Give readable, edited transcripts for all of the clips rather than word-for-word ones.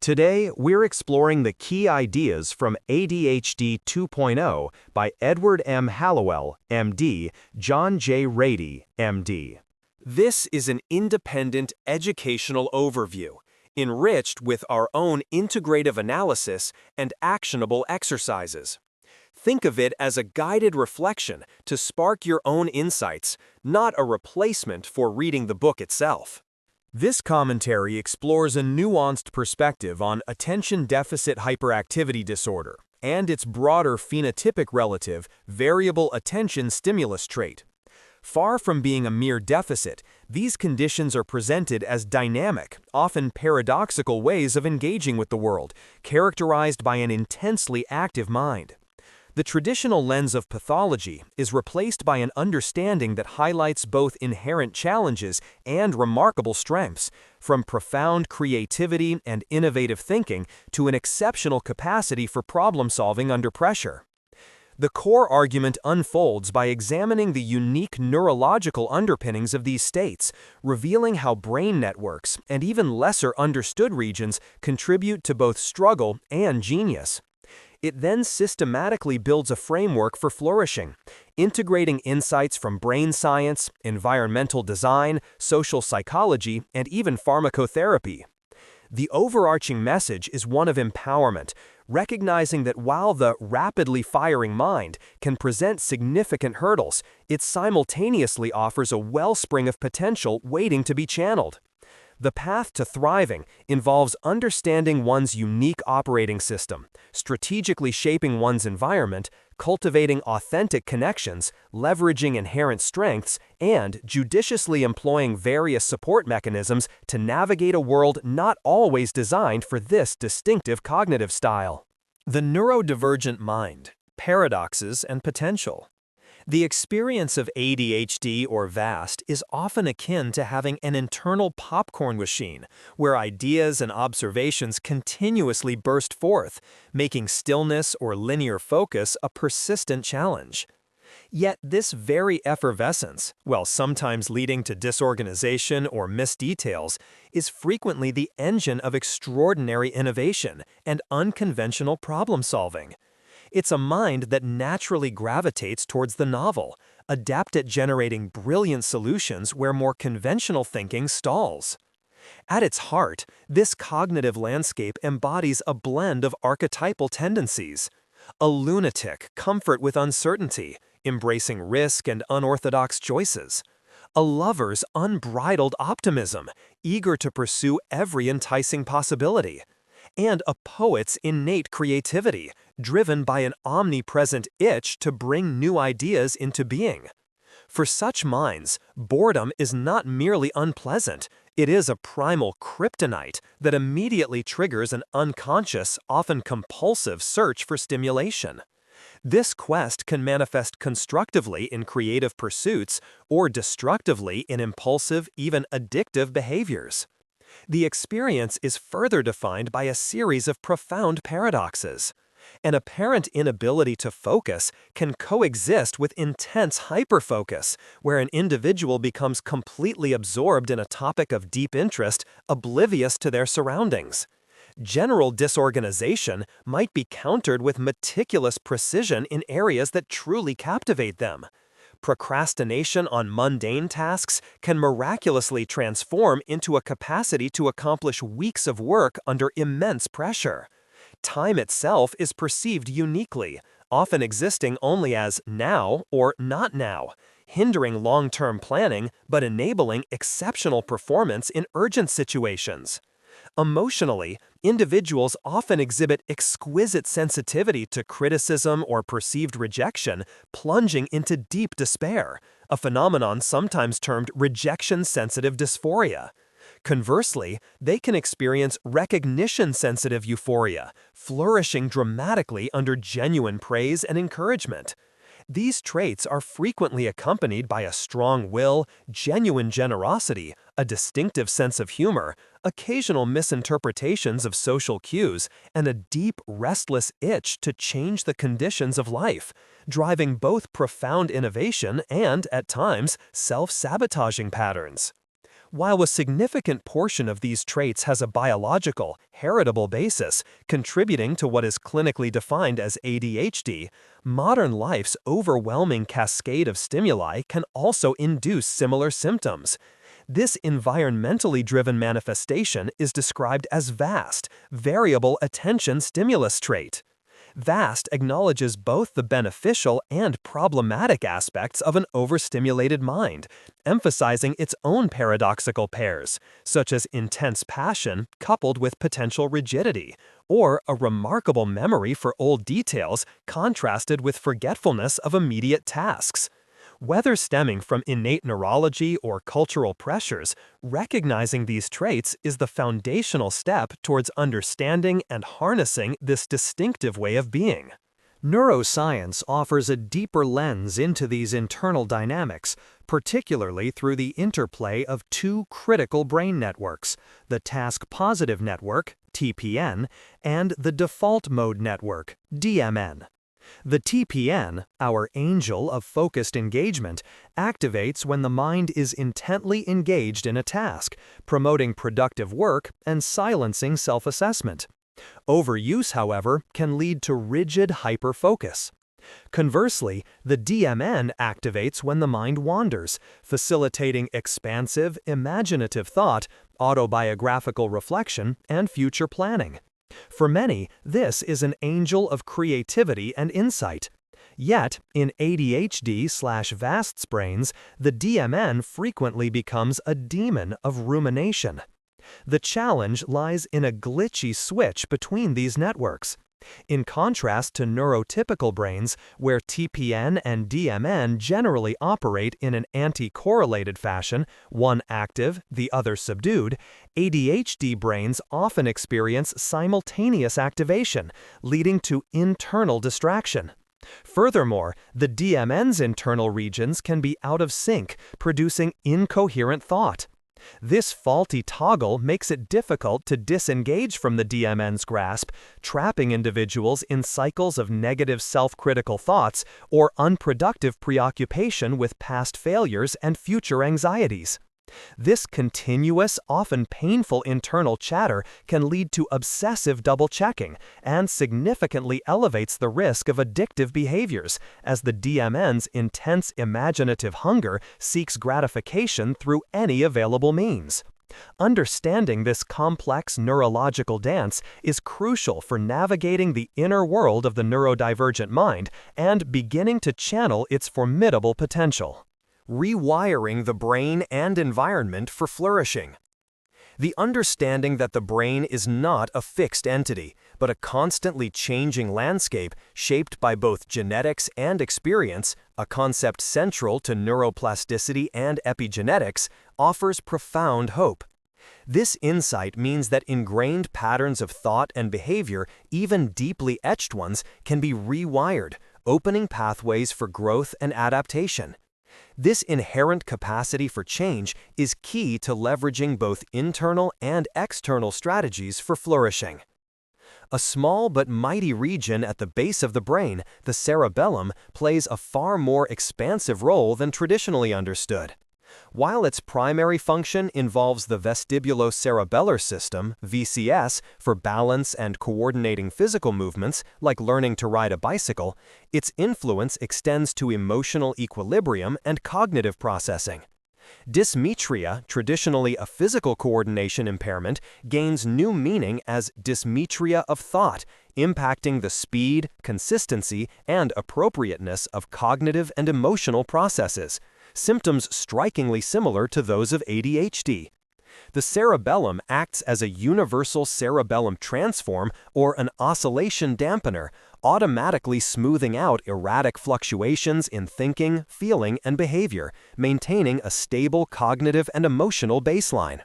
Today, we're exploring the key ideas from ADHD 2.0 by Edward M. Hallowell, MD, John J. Ratey, MD. This is an independent educational overview, enriched with our own integrative analysis and actionable exercises. Think of it as a guided reflection to spark your own insights, not a replacement for reading the book itself. This commentary explores a nuanced perspective on attention deficit hyperactivity disorder and its broader phenotypic relative, variable attention stimulus trait. Far from being a mere deficit, these conditions are presented as dynamic, often paradoxical ways of engaging with the world, characterized by an intensely active mind. The traditional lens of pathology is replaced by an understanding that highlights both inherent challenges and remarkable strengths, from profound creativity and innovative thinking to an exceptional capacity for problem-solving under pressure. The core argument unfolds by examining the unique neurological underpinnings of these states, revealing how brain networks and even lesser understood regions contribute to both struggle and genius. It then systematically builds a framework for flourishing, integrating insights from brain science, environmental design, social psychology, and even pharmacotherapy. The overarching message is one of empowerment, recognizing that while the rapidly firing mind can present significant hurdles, it simultaneously offers a wellspring of potential waiting to be channeled. The path to thriving involves understanding one's unique operating system, strategically shaping one's environment, cultivating authentic connections, leveraging inherent strengths, and judiciously employing various support mechanisms to navigate a world not always designed for this distinctive cognitive style. The neurodivergent mind, paradoxes and potential. The experience of ADHD or VAST is often akin to having an internal popcorn machine, where ideas and observations continuously burst forth, making stillness or linear focus a persistent challenge. Yet this very effervescence, while sometimes leading to disorganization or missed details, is frequently the engine of extraordinary innovation and unconventional problem-solving. It's a mind that naturally gravitates towards the novel, adept at generating brilliant solutions where more conventional thinking stalls. At its heart, this cognitive landscape embodies a blend of archetypal tendencies. A lunatic comfort with uncertainty, embracing risk and unorthodox choices. A lover's unbridled optimism, eager to pursue every enticing possibility. And a poet's innate creativity, driven by an omnipresent itch to bring new ideas into being. For such minds, boredom is not merely unpleasant, it is a primal kryptonite that immediately triggers an unconscious, often compulsive search for stimulation. This quest can manifest constructively in creative pursuits or destructively in impulsive, even addictive behaviors. The experience is further defined by a series of profound paradoxes. An apparent inability to focus can coexist with intense hyperfocus, where an individual becomes completely absorbed in a topic of deep interest, oblivious to their surroundings. General disorganization might be countered with meticulous precision in areas that truly captivate them. Procrastination on mundane tasks can miraculously transform into a capacity to accomplish weeks of work under immense pressure. Time itself is perceived uniquely, often existing only as now or not now, hindering long-term planning but enabling exceptional performance in urgent situations. Emotionally, individuals often exhibit exquisite sensitivity to criticism or perceived rejection, plunging into deep despair, a phenomenon sometimes termed rejection-sensitive dysphoria. Conversely, they can experience recognition-sensitive euphoria, flourishing dramatically under genuine praise and encouragement. These traits are frequently accompanied by a strong will, genuine generosity, a distinctive sense of humor, occasional misinterpretations of social cues, and a deep, restless itch to change the conditions of life, driving both profound innovation and, at times, self-sabotaging patterns. While a significant portion of these traits has a biological, heritable basis, contributing to what is clinically defined as ADHD, modern life's overwhelming cascade of stimuli can also induce similar symptoms. This environmentally driven manifestation is described as VAST, Variable Attention Stimulus Trait. VAST acknowledges both the beneficial and problematic aspects of an overstimulated mind, emphasizing its own paradoxical pairs, such as intense passion coupled with potential rigidity, or a remarkable memory for old details contrasted with forgetfulness of immediate tasks. Whether stemming from innate neurology or cultural pressures, recognizing these traits is the foundational step towards understanding and harnessing this distinctive way of being. Neuroscience offers a deeper lens into these internal dynamics, particularly through the interplay of two critical brain networks, the task-positive network, TPN, and the default mode network, DMN. The TPN, our angel of focused engagement, activates when the mind is intently engaged in a task, promoting productive work and silencing self-assessment. Overuse, however, can lead to rigid hyperfocus. Conversely, the DMN activates when the mind wanders, facilitating expansive, imaginative thought, autobiographical reflection, and future planning. For many, this is an angel of creativity and insight. Yet, in ADHD/VAST's brains, the DMN frequently becomes a demon of rumination. The challenge lies in a glitchy switch between these networks. In contrast to neurotypical brains, where TPN and DMN generally operate in an anti-correlated fashion, one active, the other subdued, ADHD brains often experience simultaneous activation, leading to internal distraction. Furthermore, the DMN's internal regions can be out of sync, producing incoherent thought. This faulty toggle makes it difficult to disengage from the DMN's grasp, trapping individuals in cycles of negative self-critical thoughts or unproductive preoccupation with past failures and future anxieties. This continuous, often painful internal chatter can lead to obsessive double-checking and significantly elevates the risk of addictive behaviors, as the DMN's intense imaginative hunger seeks gratification through any available means. Understanding this complex neurological dance is crucial for navigating the inner world of the neurodivergent mind and beginning to channel its formidable potential. Rewiring the brain and environment for flourishing. The understanding that the brain is not a fixed entity, but a constantly changing landscape shaped by both genetics and experience, a concept central to neuroplasticity and epigenetics, offers profound hope. This insight means that ingrained patterns of thought and behavior, even deeply etched ones, can be rewired, opening pathways for growth and adaptation. This inherent capacity for change is key to leveraging both internal and external strategies for flourishing. A small but mighty region at the base of the brain, the cerebellum, plays a far more expansive role than traditionally understood. While its primary function involves the vestibulocerebellar system, VCS, for balance and coordinating physical movements, like learning to ride a bicycle, its influence extends to emotional equilibrium and cognitive processing. Dysmetria, traditionally a physical coordination impairment, gains new meaning as dysmetria of thought, impacting the speed, consistency, and appropriateness of cognitive and emotional processes, symptoms strikingly similar to those of ADHD. The cerebellum acts as a universal cerebellum transform or an oscillation dampener, automatically smoothing out erratic fluctuations in thinking, feeling, and behavior, maintaining a stable cognitive and emotional baseline.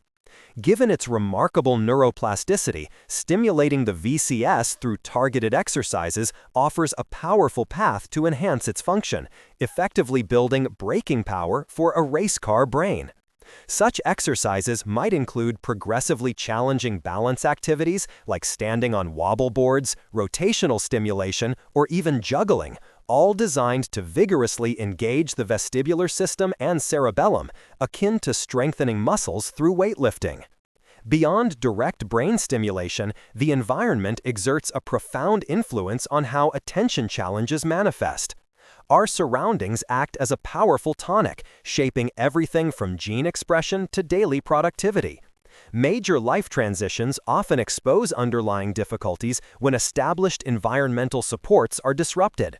Given its remarkable neuroplasticity, stimulating the VCS through targeted exercises offers a powerful path to enhance its function, effectively building braking power for a race car brain. Such exercises might include progressively challenging balance activities like standing on wobble boards, rotational stimulation, or even juggling, all designed to vigorously engage the vestibular system and cerebellum, akin to strengthening muscles through weightlifting. Beyond direct brain stimulation, the environment exerts a profound influence on how attention challenges manifest. Our surroundings act as a powerful tonic, shaping everything from gene expression to daily productivity. Major life transitions often expose underlying difficulties when established environmental supports are disrupted.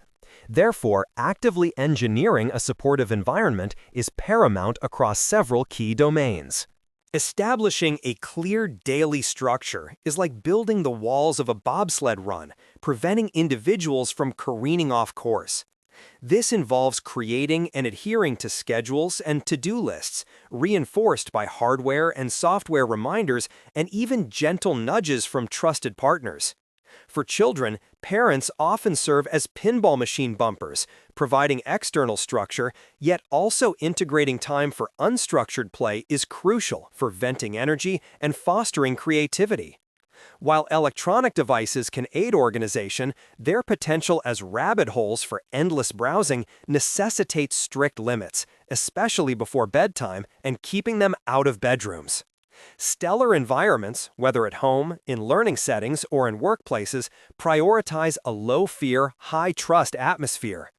Therefore, actively engineering a supportive environment is paramount across several key domains. Establishing a clear daily structure is like building the walls of a bobsled run, preventing individuals from careening off course. This involves creating and adhering to schedules and to-do lists, reinforced by hardware and software reminders and even gentle nudges from trusted partners. For children, parents often serve as pinball machine bumpers, providing external structure, yet also integrating time for unstructured play is crucial for venting energy and fostering creativity. While electronic devices can aid organization, their potential as rabbit holes for endless browsing necessitates strict limits, especially before bedtime, and keeping them out of bedrooms. Stellar environments, whether at home, in learning settings, or in workplaces, prioritize a low-fear, high-trust atmosphere.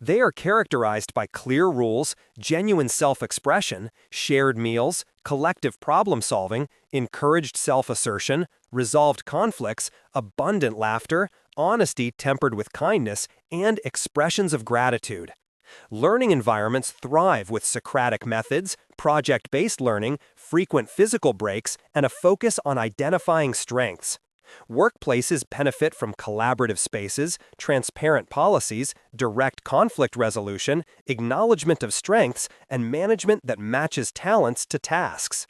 They are characterized by clear rules, genuine self-expression, shared meals, collective problem-solving, encouraged self-assertion, resolved conflicts, abundant laughter, honesty tempered with kindness, and expressions of gratitude. Learning environments thrive with Socratic methods, project-based learning, frequent physical breaks, and a focus on identifying strengths. Workplaces benefit from collaborative spaces, transparent policies, direct conflict resolution, acknowledgement of strengths, and management that matches talents to tasks.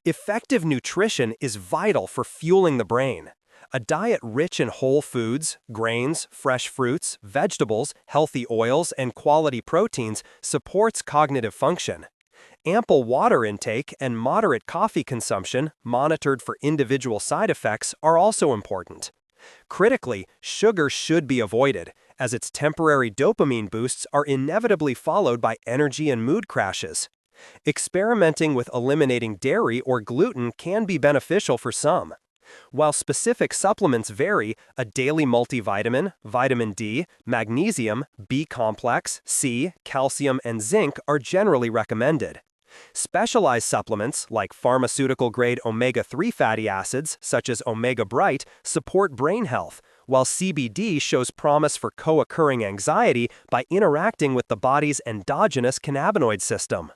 Effective nutrition is vital for fueling the brain. A diet rich in whole foods, grains, fresh fruits, vegetables, healthy oils, and quality proteins supports cognitive function. Ample water intake and moderate coffee consumption, monitored for individual side effects, are also important. Critically, sugar should be avoided, as its temporary dopamine boosts are inevitably followed by energy and mood crashes. Experimenting with eliminating dairy or gluten can be beneficial for some. While specific supplements vary, a daily multivitamin, vitamin D, magnesium, B-complex, C, calcium, and zinc are generally recommended. Specialized supplements, like pharmaceutical-grade omega-3 fatty acids, such as Omega Bright, support brain health, while CBD shows promise for co-occurring anxiety by interacting with the body's endogenous cannabinoid system.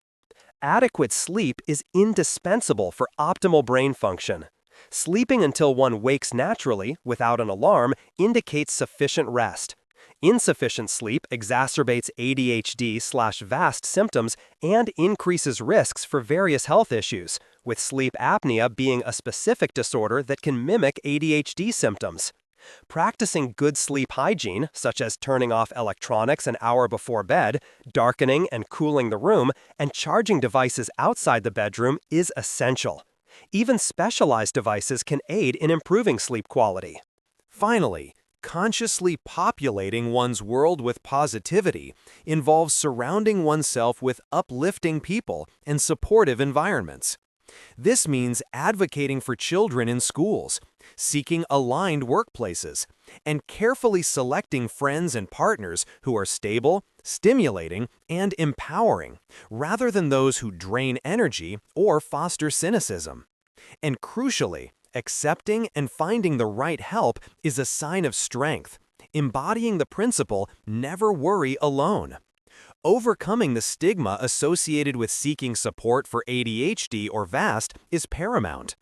Adequate sleep is indispensable for optimal brain function. Sleeping until one wakes naturally, without an alarm, indicates sufficient rest. Insufficient sleep exacerbates ADHD/VAST symptoms and increases risks for various health issues, with sleep apnea being a specific disorder that can mimic ADHD symptoms. Practicing good sleep hygiene, such as turning off electronics an hour before bed, darkening and cooling the room, and charging devices outside the bedroom, is essential. Even specialized devices can aid in improving sleep quality. Finally, consciously populating one's world with positivity involves surrounding oneself with uplifting people and supportive environments. This means advocating for children in schools, seeking aligned workplaces, and carefully selecting friends and partners who are stable, stimulating, and empowering, rather than those who drain energy or foster cynicism. And crucially, accepting and finding the right help is a sign of strength, embodying the principle, never worry alone. Overcoming the stigma associated with seeking support for ADHD or VAST is paramount.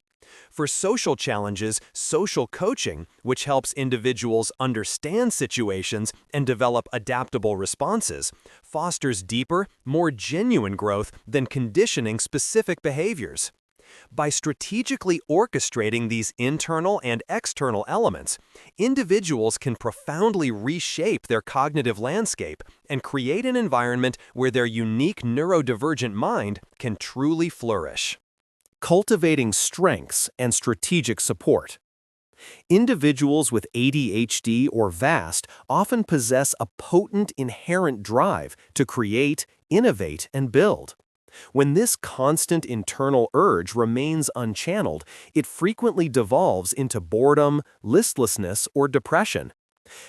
For social challenges, social coaching, which helps individuals understand situations and develop adaptable responses, fosters deeper, more genuine growth than conditioning specific behaviors. By strategically orchestrating these internal and external elements, individuals can profoundly reshape their cognitive landscape and create an environment where their unique neurodivergent mind can truly flourish. Cultivating strengths and strategic support. Individuals with ADHD or VAST often possess a potent inherent drive to create, innovate, and build. When this constant internal urge remains unchanneled, it frequently devolves into boredom, listlessness, or depression.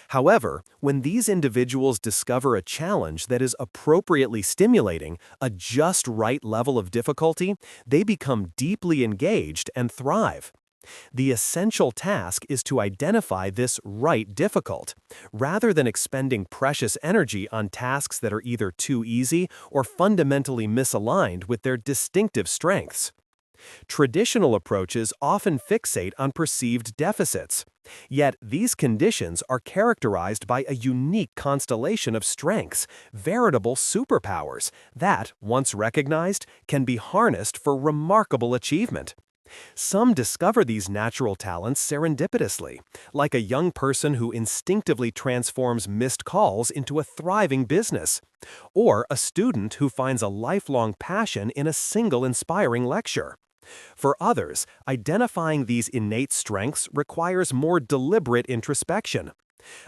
However, when these individuals discover a challenge that is appropriately stimulating, a just right level of difficulty, they become deeply engaged and thrive. The essential task is to identify this right difficult, rather than expending precious energy on tasks that are either too easy or fundamentally misaligned with their distinctive strengths. Traditional approaches often fixate on perceived deficits. Yet these conditions are characterized by a unique constellation of strengths, veritable superpowers, that, once recognized, can be harnessed for remarkable achievement. Some discover these natural talents serendipitously, like a young person who instinctively transforms missed calls into a thriving business, or a student who finds a lifelong passion in a single inspiring lecture. For others, identifying these innate strengths requires more deliberate introspection.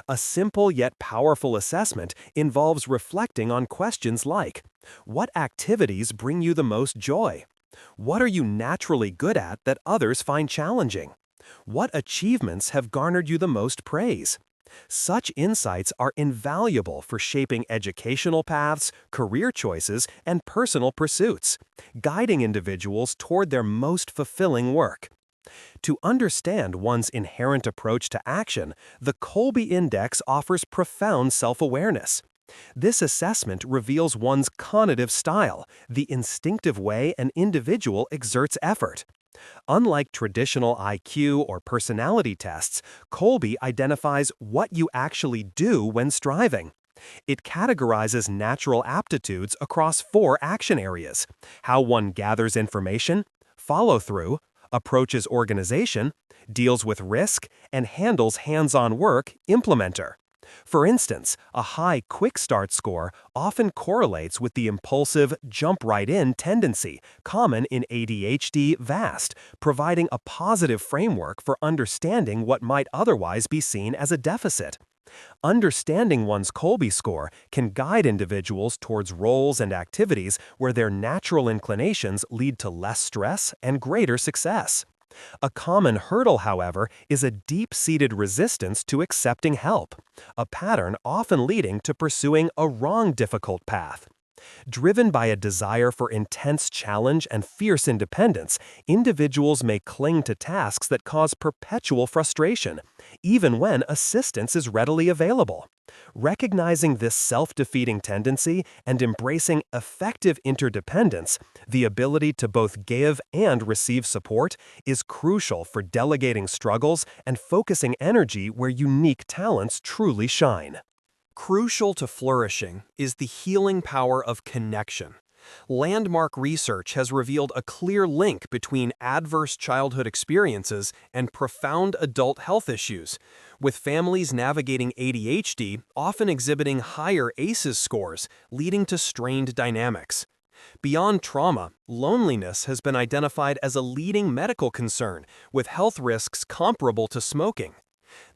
A simple yet powerful assessment involves reflecting on questions like, what activities bring you the most joy? What are you naturally good at that others find challenging? What achievements have garnered you the most praise? Such insights are invaluable for shaping educational paths, career choices, and personal pursuits, guiding individuals toward their most fulfilling work. To understand one's inherent approach to action, the Kolbe Index offers profound self-awareness. This assessment reveals one's cognitive style, the instinctive way an individual exerts effort. Unlike traditional IQ or personality tests, Kolbe identifies what you actually do when striving. It categorizes natural aptitudes across 4 action areas: how one gathers information, follow-through, approaches organization, deals with risk, and handles hands-on work, implementer. For instance, a high quick start score often correlates with the impulsive jump right in tendency common in ADHD VAST, providing a positive framework for understanding what might otherwise be seen as a deficit. Understanding one's Kolbe score can guide individuals towards roles and activities where their natural inclinations lead to less stress and greater success. A common hurdle, however, is a deep-seated resistance to accepting help, a pattern often leading to pursuing a wrong difficult path. Driven by a desire for intense challenge and fierce independence, individuals may cling to tasks that cause perpetual frustration, even when assistance is readily available. Recognizing this self-defeating tendency and embracing effective interdependence, the ability to both give and receive support, is crucial for delegating struggles and focusing energy where unique talents truly shine. Crucial to flourishing is the healing power of connection. Landmark research has revealed a clear link between adverse childhood experiences and profound adult health issues, with families navigating ADHD often exhibiting higher ACEs scores, leading to strained dynamics. Beyond trauma, loneliness has been identified as a leading medical concern, with health risks comparable to smoking.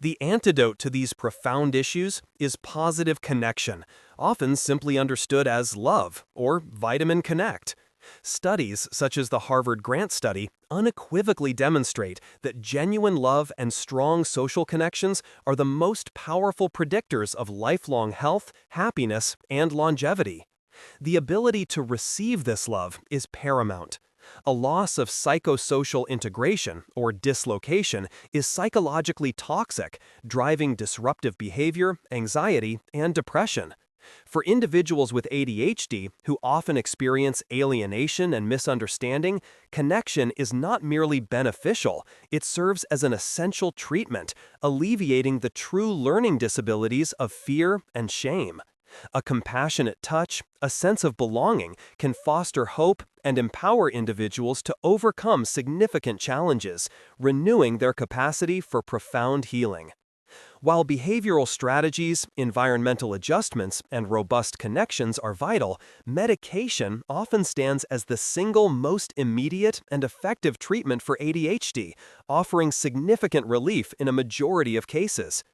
The antidote to these profound issues is positive connection, often simply understood as love or vitamin connect. Studies such as the Harvard Grant Study unequivocally demonstrate that genuine love and strong social connections are the most powerful predictors of lifelong health, happiness, and longevity. The ability to receive this love is paramount. A loss of psychosocial integration, or dislocation, is psychologically toxic, driving disruptive behavior, anxiety, and depression. For individuals with ADHD, who often experience alienation and misunderstanding, connection is not merely beneficial, it serves as an essential treatment, alleviating the true learning disabilities of fear and shame. A compassionate touch, a sense of belonging, can foster hope and empower individuals to overcome significant challenges, renewing their capacity for profound healing. While behavioral strategies, environmental adjustments, and robust connections are vital, medication often stands as the single most immediate and effective treatment for ADHD, offering significant relief in a majority of cases.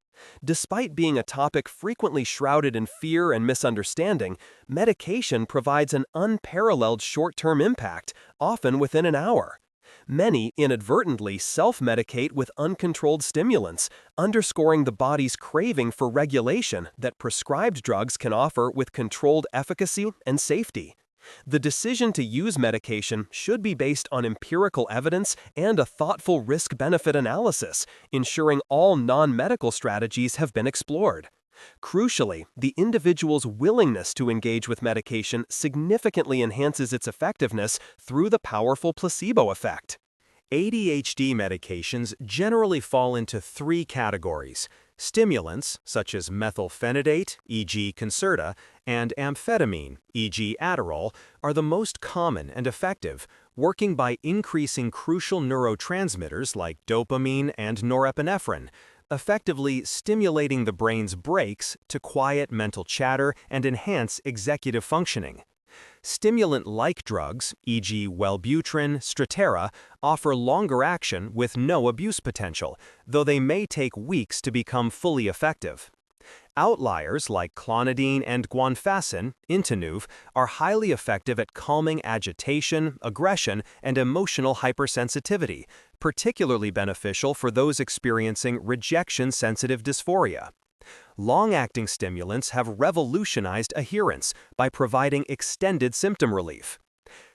Despite being a topic frequently shrouded in fear and misunderstanding, medication provides an unparalleled short-term impact, often within an hour. Many inadvertently self-medicate with uncontrolled stimulants, underscoring the body's craving for regulation that prescribed drugs can offer with controlled efficacy and safety. The decision to use medication should be based on empirical evidence and a thoughtful risk-benefit analysis, ensuring all non-medical strategies have been explored. Crucially, the individual's willingness to engage with medication significantly enhances its effectiveness through the powerful placebo effect. ADHD medications generally fall into three categories. Stimulants, such as methylphenidate, e.g. Concerta, and amphetamine, e.g. Adderall, are the most common and effective, working by increasing crucial neurotransmitters like dopamine and norepinephrine, effectively stimulating the brain's brakes to quiet mental chatter and enhance executive functioning. Stimulant-like drugs, e.g. Wellbutrin, Strattera, offer longer action with no abuse potential, though they may take weeks to become fully effective. Outliers like clonidine and guanfacine, Intinuv, are highly effective at calming agitation, aggression, and emotional hypersensitivity, particularly beneficial for those experiencing rejection-sensitive dysphoria. Long-acting stimulants have revolutionized adherence by providing extended symptom relief.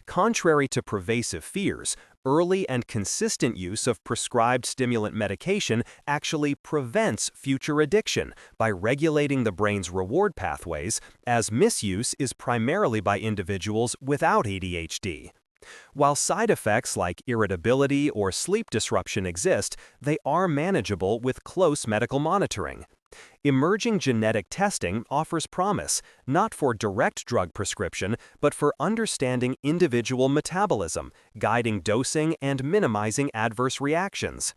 Contrary to pervasive fears, early and consistent use of prescribed stimulant medication actually prevents future addiction by regulating the brain's reward pathways, as misuse is primarily by individuals without ADHD. While side effects like irritability or sleep disruption exist, they are manageable with close medical monitoring. Emerging genetic testing offers promise, not for direct drug prescription, but for understanding individual metabolism, guiding dosing, and minimizing adverse reactions.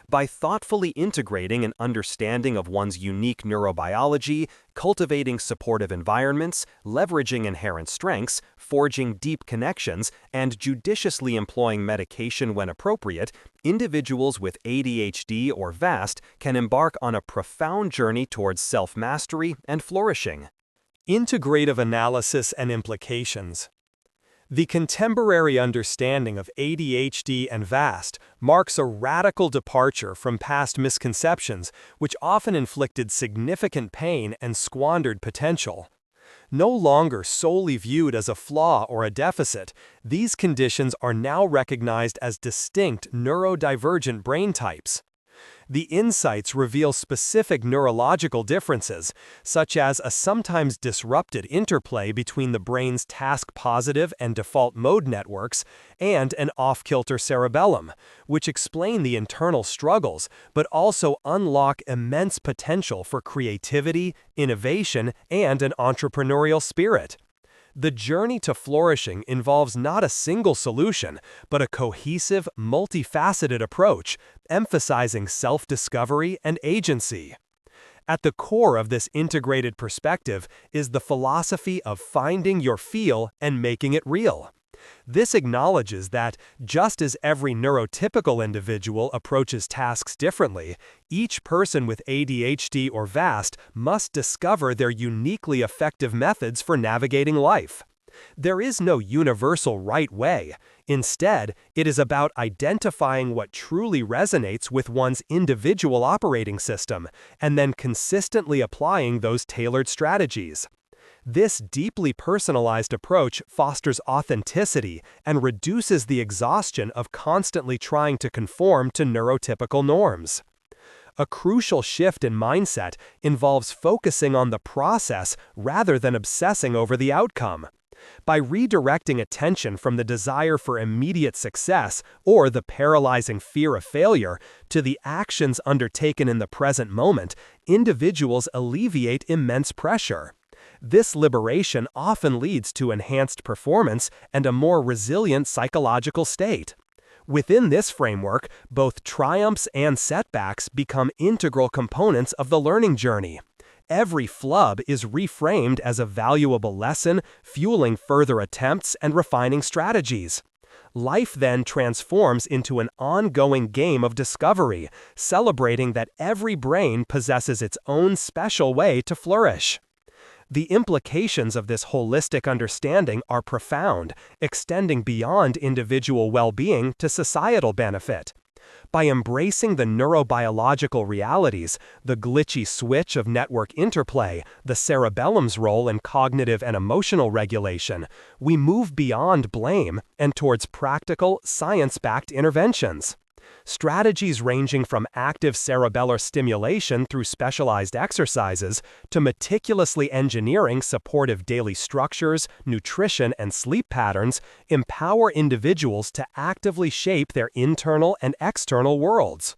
By thoughtfully integrating an understanding of one's unique neurobiology, cultivating supportive environments, leveraging inherent strengths, forging deep connections, and judiciously employing medication when appropriate, individuals with ADHD or VAST can embark on a profound journey towards self-mastery and flourishing. Integrative Analysis and Implications. The contemporary understanding of ADHD and VAST marks a radical departure from past misconceptions which often inflicted significant pain and squandered potential. No longer solely viewed as a flaw or a deficit, these conditions are now recognized as distinct neurodivergent brain types. The insights reveal specific neurological differences, such as a sometimes disrupted interplay between the brain's task-positive and default mode networks and an off-kilter cerebellum, which explain the internal struggles but also unlock immense potential for creativity, innovation, and an entrepreneurial spirit. The journey to flourishing involves not a single solution, but a cohesive, multifaceted approach, emphasizing self-discovery and agency. At the core of this integrated perspective is the philosophy of finding your feel and making it real. This acknowledges that, just as every neurotypical individual approaches tasks differently, each person with ADHD or VAST must discover their uniquely effective methods for navigating life. There is no universal right way. Instead, it is about identifying what truly resonates with one's individual operating system, and then consistently applying those tailored strategies. This deeply personalized approach fosters authenticity and reduces the exhaustion of constantly trying to conform to neurotypical norms. A crucial shift in mindset involves focusing on the process rather than obsessing over the outcome. By redirecting attention from the desire for immediate success or the paralyzing fear of failure to the actions undertaken in the present moment, individuals alleviate immense pressure. This liberation often leads to enhanced performance and a more resilient psychological state. Within this framework, both triumphs and setbacks become integral components of the learning journey. Every flub is reframed as a valuable lesson, fueling further attempts and refining strategies. Life then transforms into an ongoing game of discovery, celebrating that every brain possesses its own special way to flourish. The implications of this holistic understanding are profound, extending beyond individual well-being to societal benefit. By embracing the neurobiological realities, the glitchy switch of network interplay, the cerebellum's role in cognitive and emotional regulation, we move beyond blame and towards practical, science-backed interventions. Strategies ranging from active cerebellar stimulation through specialized exercises to meticulously engineering supportive daily structures, nutrition, and sleep patterns empower individuals to actively shape their internal and external worlds.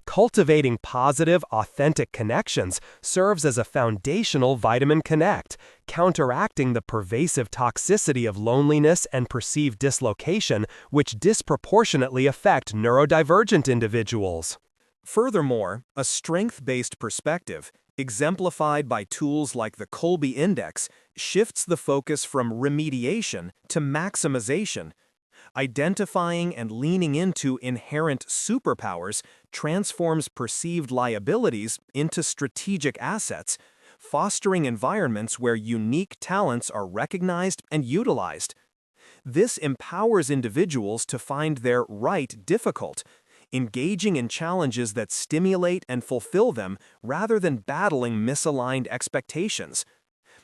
Cultivating positive, authentic connections serves as a foundational vitamin connect, counteracting the pervasive toxicity of loneliness and perceived dislocation which disproportionately affect neurodivergent individuals. Furthermore, a strength-based perspective, exemplified by tools like the Kolbe Index, shifts the focus from remediation to maximization. Identifying and leaning into inherent superpowers transforms perceived liabilities into strategic assets, fostering environments where unique talents are recognized and utilized. This empowers individuals to find their right difficult, engaging in challenges that stimulate and fulfill them rather than battling misaligned expectations.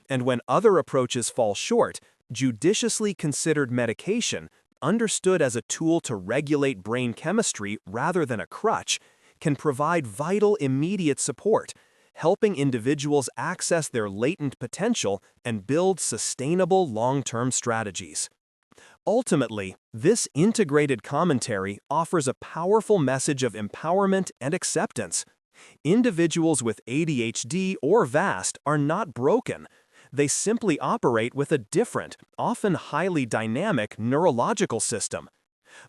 And when other approaches fall short, judiciously considered medication, understood as a tool to regulate brain chemistry rather than a crutch, can provide vital immediate support, helping individuals access their latent potential and build sustainable long-term strategies. Ultimately, this integrated commentary offers a powerful message of empowerment and acceptance. Individuals with ADHD or VAST are not broken. They simply operate with a different, often highly dynamic neurological system.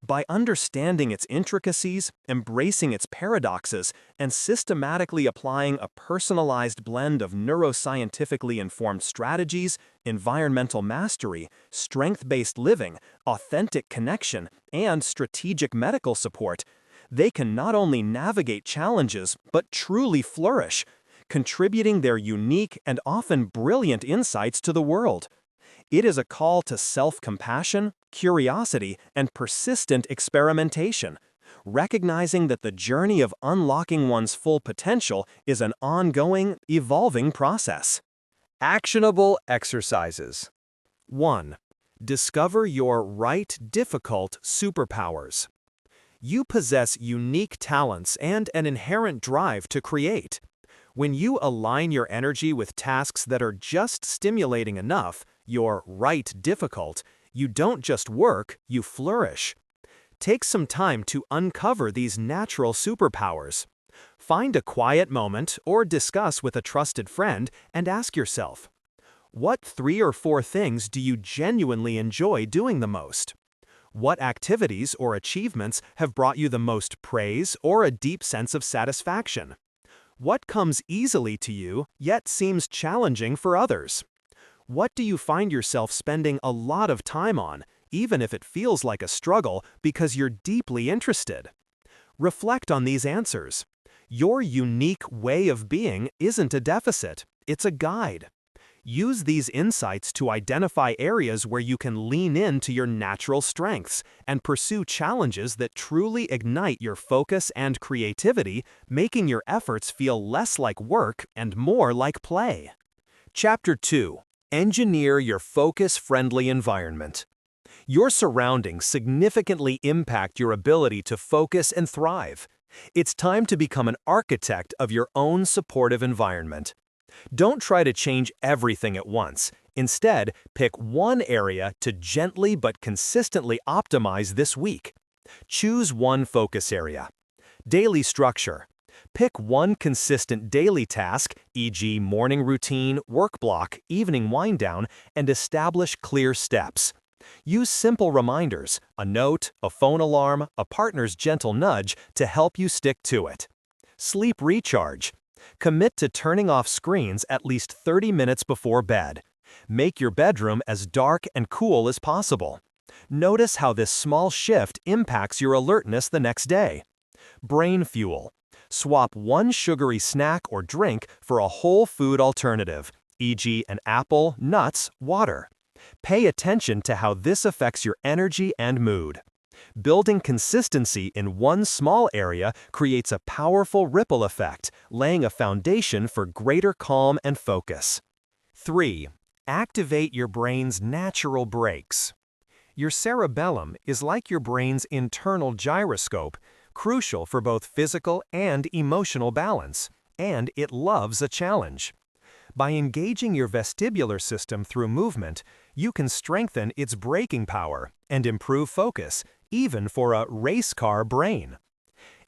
By understanding its intricacies, embracing its paradoxes, and systematically applying a personalized blend of neuroscientifically informed strategies, environmental mastery, strength-based living, authentic connection, and strategic medical support, they can not only navigate challenges but truly flourish, contributing their unique and often brilliant insights to the world. It is a call to self-compassion, curiosity, and persistent experimentation, recognizing that the journey of unlocking one's full potential is an ongoing, evolving process. Actionable exercises. 1. Discover your right difficult superpowers. You possess unique talents and an inherent drive to create. When you align your energy with tasks that are just stimulating enough, your right difficult, you don't just work, you flourish. Take some time to uncover these natural superpowers. Find a quiet moment or discuss with a trusted friend and ask yourself, what 3 or 4 things do you genuinely enjoy doing the most? What activities or achievements have brought you the most praise or a deep sense of satisfaction? What comes easily to you, yet seems challenging for others? What do you find yourself spending a lot of time on, even if it feels like a struggle because you're deeply interested? Reflect on these answers. Your unique way of being isn't a deficit, it's a guide. Use these insights to identify areas where you can lean into your natural strengths and pursue challenges that truly ignite your focus and creativity, making your efforts feel less like work and more like play. Chapter 2. Engineer your focus-friendly environment. Your surroundings significantly impact your ability to focus and thrive. It's time to become an architect of your own supportive environment. Don't try to change everything at once. Instead, pick one area to gently but consistently optimize this week. Choose one focus area. Daily structure. Pick one consistent daily task, e.g. morning routine, work block, evening wind down, and establish clear steps. Use simple reminders, a note, a phone alarm, a partner's gentle nudge to help you stick to it. Sleep recharge. Commit to turning off screens at least 30 minutes before bed. Make your bedroom as dark and cool as possible. Notice how this small shift impacts your alertness the next day. Brain fuel. Swap one sugary snack or drink for a whole food alternative, e.g. an apple, nuts, water. Pay attention to how this affects your energy and mood. Building consistency in one small area creates a powerful ripple effect, laying a foundation for greater calm and focus. 3. Activate your brain's natural brakes. Your cerebellum is like your brain's internal gyroscope, crucial for both physical and emotional balance, and it loves a challenge. By engaging your vestibular system through movement, you can strengthen its braking power and improve focus, even for a race car brain.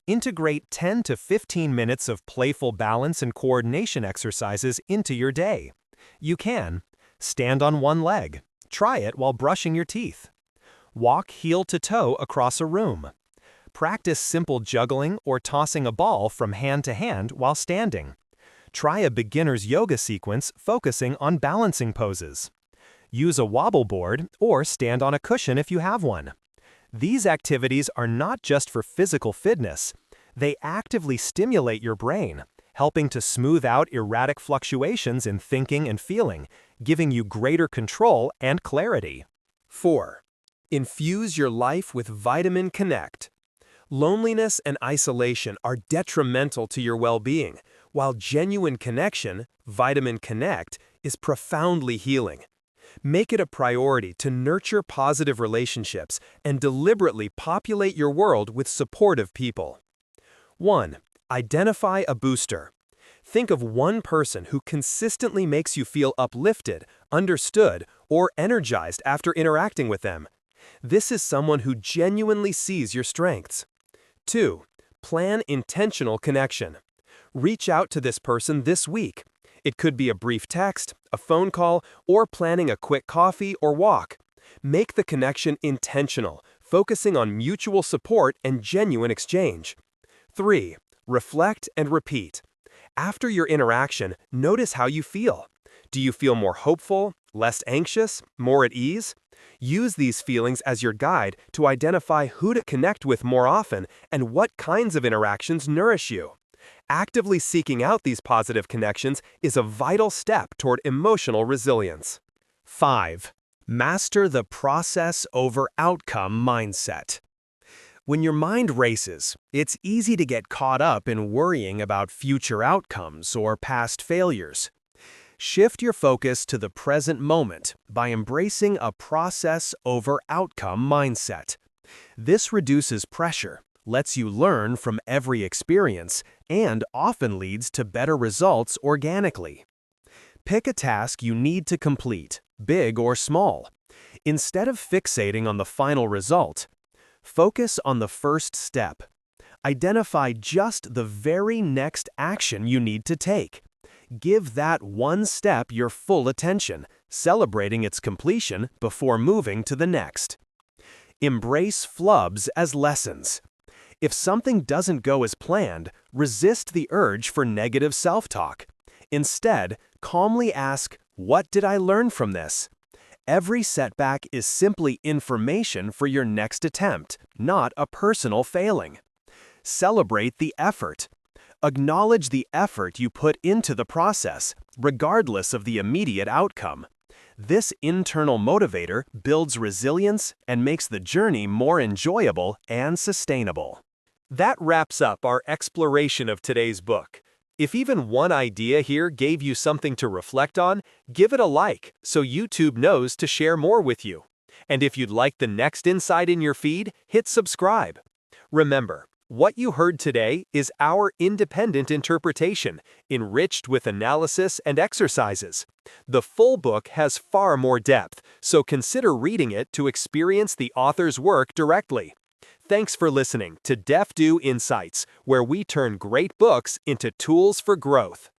Integrate 10 to 15 minutes of playful balance and coordination exercises into your day. You can stand on one leg. Try it while brushing your teeth. Walk heel to toe across a room. Practice simple juggling or tossing a ball from hand to hand while standing. Try a beginner's yoga sequence focusing on balancing poses. Use a wobble board or stand on a cushion if you have one. These activities are not just for physical fitness. They actively stimulate your brain, helping to smooth out erratic fluctuations in thinking and feeling, giving you greater control and clarity. 4. Infuse your life with Vitamin Connect. Loneliness and isolation are detrimental to your well-being, while genuine connection, Vitamin Connect, is profoundly healing. Make it a priority to nurture positive relationships and deliberately populate your world with supportive people. 1. Identify a booster. Think of one person who consistently makes you feel uplifted, understood, or energized after interacting with them. This is someone who genuinely sees your strengths. 2. Plan intentional connection. Reach out to this person this week. It could be a brief text, a phone call, or planning a quick coffee or walk. Make the connection intentional, focusing on mutual support and genuine exchange. 3. Reflect and repeat. After your interaction, notice how you feel. Do you feel more hopeful, less anxious, more at ease? Use these feelings as your guide to identify who to connect with more often and what kinds of interactions nourish you. Actively seeking out these positive connections is a vital step toward emotional resilience. 5. Master the process over outcome mindset. When your mind races, it's easy to get caught up in worrying about future outcomes or past failures. Shift your focus to the present moment by embracing a process over outcome mindset. This reduces pressure, lets you learn from every experience, and often leads to better results organically. Pick a task you need to complete, big or small. Instead of fixating on the final result, focus on the first step. Identify just the very next action you need to take. Give that one step your full attention, celebrating its completion before moving to the next. Embrace flubs as lessons. If something doesn't go as planned, resist the urge for negative self-talk. Instead, calmly ask, "What did I learn from this?" Every setback is simply information for your next attempt, not a personal failing. Celebrate the effort. Acknowledge the effort you put into the process, regardless of the immediate outcome. This internal motivator builds resilience and makes the journey more enjoyable and sustainable. That wraps up our exploration of today's book. If even one idea here gave you something to reflect on, give it a like so YouTube knows to share more with you. And if you'd like the next insight in your feed, hit subscribe. Remember, what you heard today is our independent interpretation, enriched with analysis and exercises. The full book has far more depth, so consider reading it to experience the author's work directly. Thanks for listening to DeftU Insights, where we turn great books into tools for growth.